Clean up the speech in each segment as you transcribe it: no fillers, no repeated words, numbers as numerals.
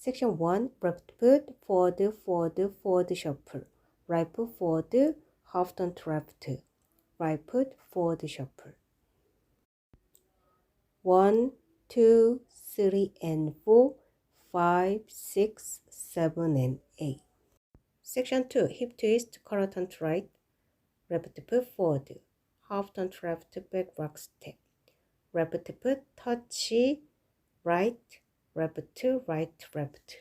Section 1. Left foot, forward, forward, forward shuffle. Right foot forward, half turn to left. Right foot forward shuffle. 1, 2, 3, and 4, 5, 6, 7, and 8. Section 2. Hip twist, quarter turn to right. Left foot forward. Half turn to left, back rock step. Left foot touch, right, left, right, left.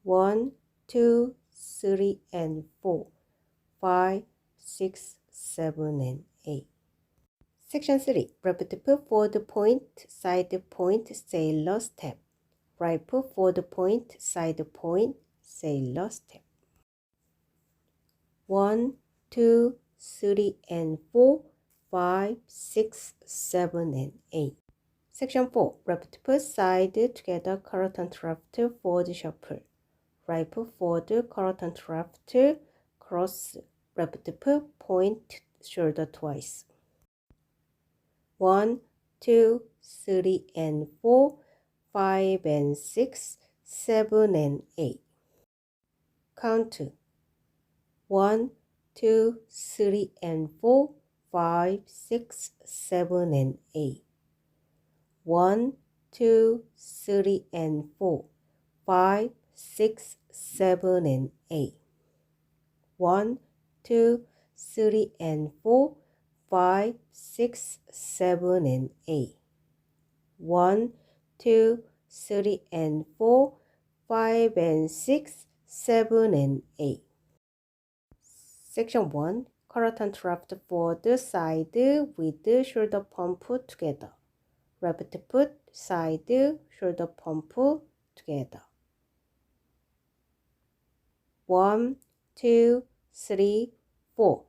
1, 2, 3, and 4, 5, 6, 7, and 8. Section 3. Left foot forward point, side point, sailor step. Right foot forward point, side point, sailor step. 1, 2, 3, and 4, 5, 6, 7, and 8. Section 4. Left foot side together, quarter turn to left, forward shuffle. Right foot forward, quarter turn to left, cross, left foot point, shoulder twice. 1, 2, 3, and 4, 5, and 6, 7, and 8. Count 1, 2, 3, and 4, 5, 6, 7, and 8. 1, 2, 3, and 4, 5, 6, 7, and 8. 1, 2, 3, and 4, 5, 6, 7, and 8. 1, 2, 3, and 4, 5, and 6, 7, and 8. Section 1. Quarter turn to left forward side with shoulder pump together. Left foot side shoulder pump together. 1, 2, 3, 4,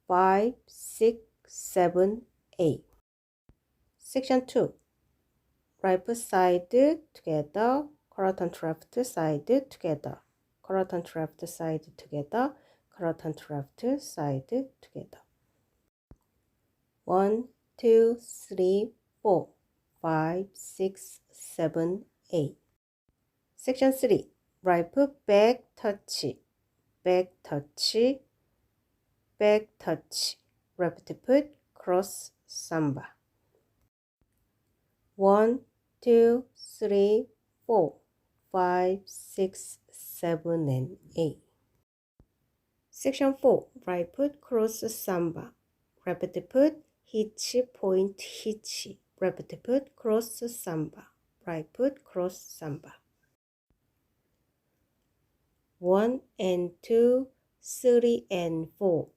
5, 6, 7, 8. Section 2. Right foot side together, quarter turn to left side together, quarter turn to left side together, quarter turn to left side together. 1, 2, 3, 4, 5, 6, 7, 8. Section 3. Right foot back touch, back touch, back touch. Left foot cross samba. 1, 2, 3, 4, 5, 6, 7, and 8. Section 4. Right foot cross samba. Left foot hitch, point hitch. Left foot cross samba. Right foot cross samba. 1 and 2, 3 and 4,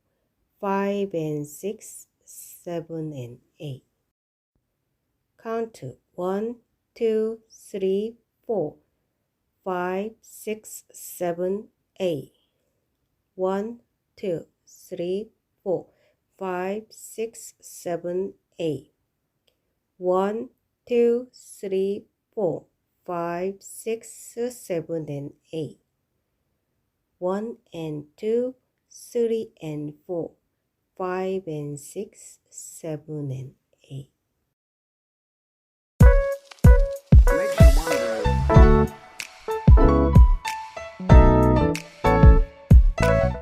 5 and 6, 7 and 8. Count 1, 2, 3, 4, 5, 6, 7, 8. 1, 2, 3, 4, 5, 6, 7, 8. 1, 2, 3, 4, 5, 6, 7, and 8. 1 and 2, 3 and 4, 5 and 6, 7 and